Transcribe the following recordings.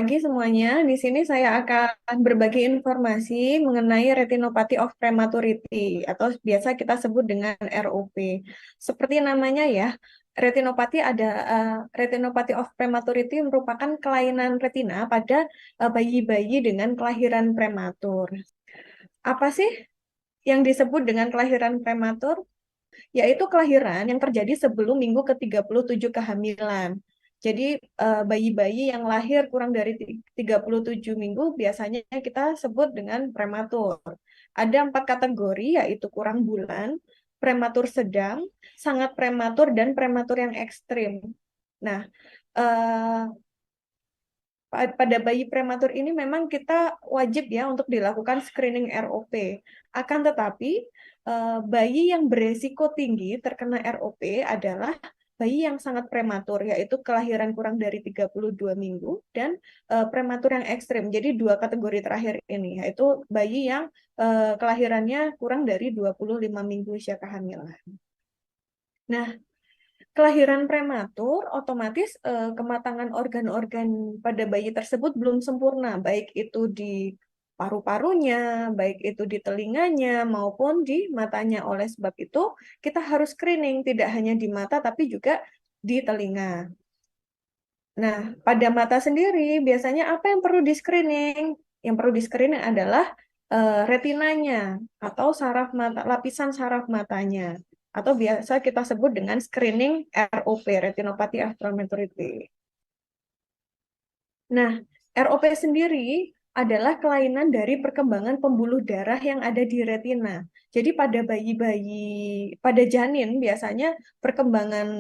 pagi semuanya. Di sini saya akan berbagi informasi mengenai retinopathy of prematurity atau biasa kita sebut dengan ROP. Seperti namanya ya, retinopathy of prematurity merupakan kelainan retina pada bayi-bayi dengan kelahiran prematur. Apa sih yang disebut dengan kelahiran prematur? Yaitu kelahiran yang terjadi sebelum minggu ke-37 kehamilan. Jadi bayi-bayi yang lahir kurang dari 37 minggu biasanya kita sebut dengan prematur. Ada 4 kategori, yaitu kurang bulan, prematur sedang, sangat prematur, dan prematur yang ekstrim. Nah, eh, pada bayi prematur ini memang kita wajib ya untuk dilakukan screening ROP. Akan tetapi bayi yang beresiko tinggi terkena ROP adalah bayi yang sangat prematur, yaitu kelahiran kurang dari 32 minggu dan prematur yang ekstrim. Jadi dua kategori terakhir ini, yaitu bayi yang kelahirannya kurang dari 25 minggu usia kehamilan. Nah, kelahiran prematur, otomatis kematangan organ-organ pada bayi tersebut belum sempurna, baik itu di paru-parunya, baik itu di telinganya, maupun di matanya. Oleh sebab itu, kita harus screening, tidak hanya di mata, tapi juga di telinga. Nah, pada mata sendiri, biasanya apa yang perlu di-screening? Yang perlu di-screening adalah retinanya, atau saraf mata, lapisan saraf matanya, atau biasa kita sebut dengan screening ROP, retinopathy of prematurity. Nah, ROP sendiri adalah kelainan dari perkembangan pembuluh darah yang ada di retina. Jadi pada bayi-bayi, pada janin biasanya perkembangan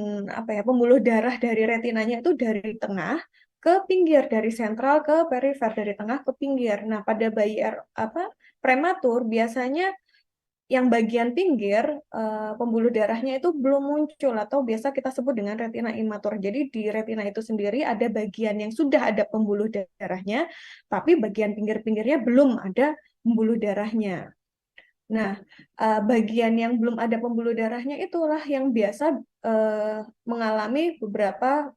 pembuluh darah dari retinanya itu dari tengah ke pinggir, dari sentral ke perifer, dari tengah ke pinggir. Nah, pada bayi prematur biasanya yang bagian pinggir pembuluh darahnya itu belum muncul atau biasa kita sebut dengan retina imatur. Jadi di retina itu sendiri ada bagian yang sudah ada pembuluh darahnya, tapi bagian pinggir-pinggirnya belum ada pembuluh darahnya. Nah, bagian yang belum ada pembuluh darahnya itulah yang biasa mengalami beberapa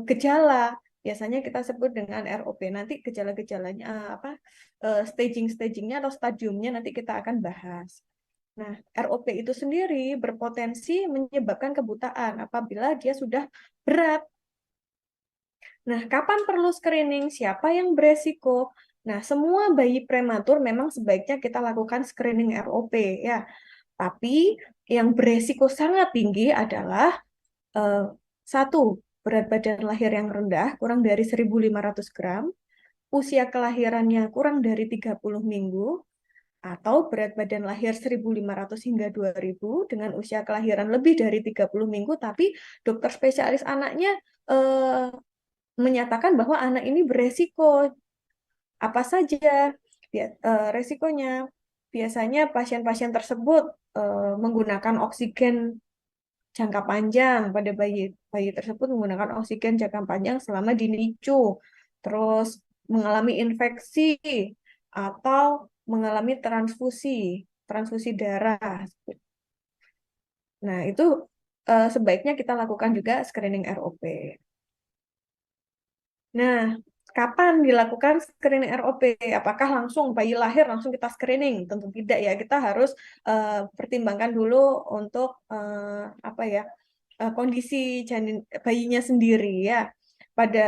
gejala. Biasanya kita sebut dengan ROP. Nanti gejala-gejalanya staging-stagingnya atau stadiumnya nanti kita akan bahas. Nah, ROP itu sendiri berpotensi menyebabkan kebutaan apabila dia sudah berat. Nah, kapan perlu screening? Siapa yang beresiko? Nah, semua bayi prematur memang sebaiknya kita lakukan screening ROP ya. Tapi yang beresiko sangat tinggi adalah satu, berat badan lahir yang rendah, kurang dari 1.500 gram, usia kelahirannya kurang dari 30 minggu, atau berat badan lahir 1.500 hingga 2.000 dengan usia kelahiran lebih dari 30 minggu, tapi dokter spesialis anaknya eh, menyatakan bahwa anak ini beresiko. Apa saja resikonya? Biasanya pasien-pasien tersebut menggunakan oksigen jangka panjang pada bayi. Bayi tersebut menggunakan oksigen jangka panjang selama di NICU, terus mengalami infeksi atau mengalami transfusi darah. Nah, itu sebaiknya kita lakukan juga screening ROP. Nah, kapan dilakukan screening ROP? Apakah langsung bayi lahir langsung kita screening? Tentu tidak ya. Kita harus pertimbangkan dulu untuk kondisi janin bayinya sendiri ya. Pada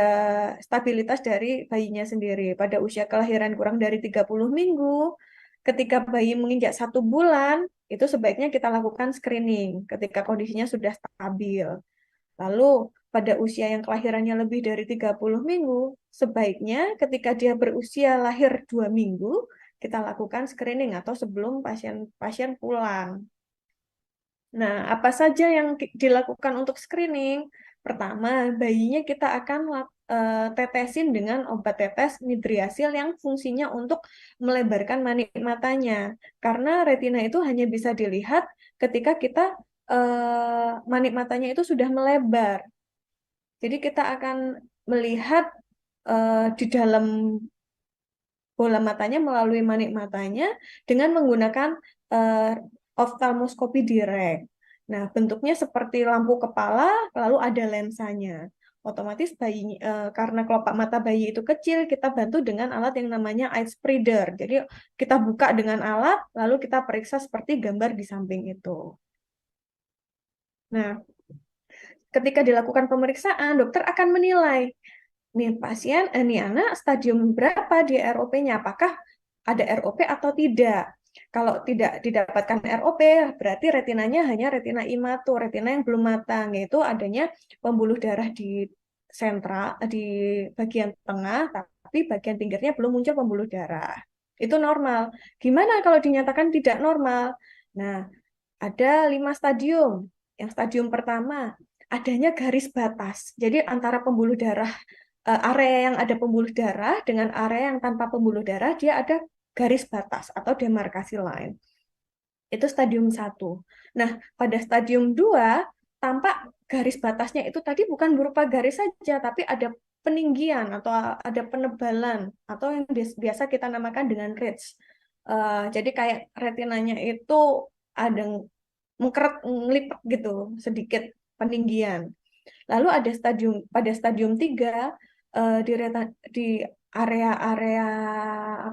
stabilitas dari bayinya sendiri. Pada usia kelahiran kurang dari 30 minggu, ketika bayi menginjak 1 bulan, itu sebaiknya kita lakukan screening ketika kondisinya sudah stabil. Lalu pada usia yang kelahirannya lebih dari 30 minggu, sebaiknya ketika dia berusia lahir 2 minggu, kita lakukan screening atau sebelum pasien pulang. Nah, apa saja yang dilakukan untuk screening? Pertama, bayinya kita akan tetesin dengan obat tetes midriasil yang fungsinya untuk melebarkan manik matanya. Karena retina itu hanya bisa dilihat ketika kita manik matanya itu sudah melebar. Jadi kita akan melihat di dalam bola matanya melalui manik matanya dengan menggunakan oftalmoskopi direct. Nah, bentuknya seperti lampu kepala, lalu ada lensanya. Otomatis karena kelopak mata bayi itu kecil, kita bantu dengan alat yang namanya eye spreader. Jadi kita buka dengan alat, lalu kita periksa seperti gambar di samping itu. Nah, ketika dilakukan pemeriksaan, dokter akan menilai, nih pasien, nih anak stadium berapa di ROP-nya, apakah ada ROP atau tidak. Kalau tidak didapatkan ROP, berarti retinanya hanya retina imatur, retina yang belum matang, yaitu adanya pembuluh darah di sentral, di bagian tengah, tapi bagian pinggirnya belum muncul pembuluh darah. Itu normal. Gimana kalau dinyatakan tidak normal? Nah, ada 5 stadium. Yang stadium pertama, adanya garis batas. Jadi antara pembuluh darah, area yang ada pembuluh darah dengan area yang tanpa pembuluh darah, dia ada garis batas atau demarkasi line. Itu stadium 1. Nah, pada stadium 2, tampak garis batasnya itu tadi bukan berupa garis saja, tapi ada peninggian atau ada penebalan, atau yang biasa kita namakan dengan ridge. Jadi kayak retinanya itu ada mengkeret, ngelipet gitu, sedikit peninggian. Lalu ada pada stadium 3, di area-area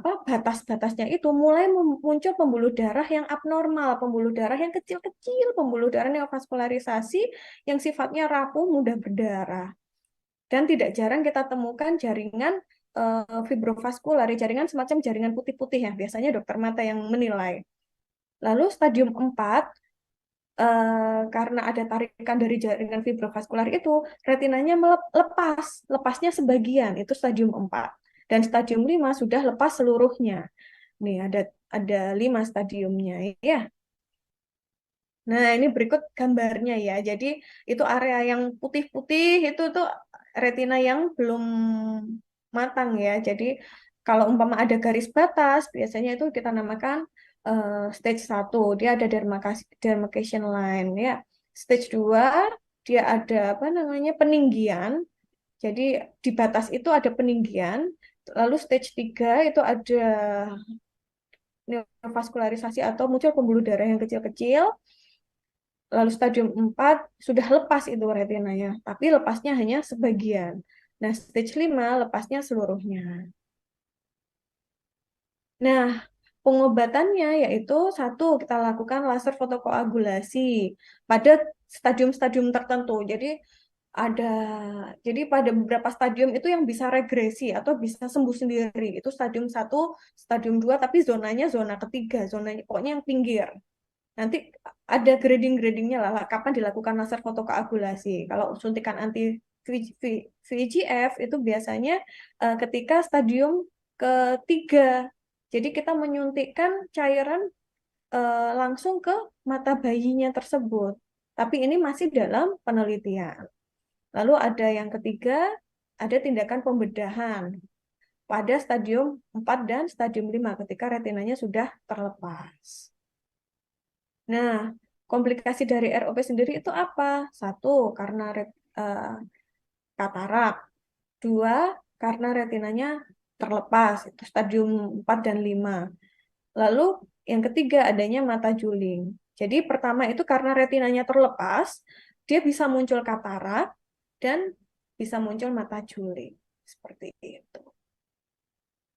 apa batas-batasnya itu mulai muncul pembuluh darah yang abnormal, pembuluh darah yang kecil-kecil, pembuluh darah neovaskularisasi yang sifatnya rapuh, mudah berdarah. Dan tidak jarang kita temukan jaringan fibrovaskular, jaringan semacam jaringan putih-putih ya, biasanya dokter mata yang menilai. Lalu stadium 4, karena ada tarikan dari jaringan fibrovaskular itu, retinanya lepasnya sebagian, itu stadium 4. Dan stadium 5 sudah lepas seluruhnya. Nih ada 5 stadiumnya ya. Nah, ini berikut gambarnya ya. Jadi itu area yang putih-putih itu tuh retina yang belum matang ya. Jadi kalau umpama ada garis batas, biasanya itu kita namakan stage 1. Dia ada demarcation line ya. Stage 2 dia ada apa namanya peninggian. Jadi di batas itu ada peninggian. Lalu stage 3 itu ada neovaskularisasi atau muncul pembuluh darah yang kecil-kecil. Lalu stadium 4 sudah lepas itu retinanya, tapi lepasnya hanya sebagian. Nah, stage 5 lepasnya seluruhnya. Nah, pengobatannya yaitu satu, kita lakukan laser fotokoagulasi pada stadium-stadium tertentu. Ada jadi pada beberapa stadium itu yang bisa regresi atau bisa sembuh sendiri. Itu stadium 1, stadium 2, tapi zonanya zona ketiga, zonanya pokoknya yang pinggir. Nanti ada grading-gradingnya lah, kapan dilakukan laser fotokoagulasi. Kalau suntikan anti VEGF itu biasanya ketika stadium ketiga. Jadi kita menyuntikkan cairan langsung ke mata bayinya tersebut. Tapi ini masih dalam penelitian. Lalu ada yang ketiga, ada tindakan pembedahan pada stadium 4 dan stadium 5 ketika retinanya sudah terlepas. Nah, komplikasi dari ROP sendiri itu apa? Satu, karena katarak. Dua, karena retinanya terlepas, itu stadium 4 dan 5. Lalu yang ketiga, adanya mata juling. Jadi pertama itu karena retinanya terlepas, dia bisa muncul katarak dan bisa muncul mata juling. Seperti itu.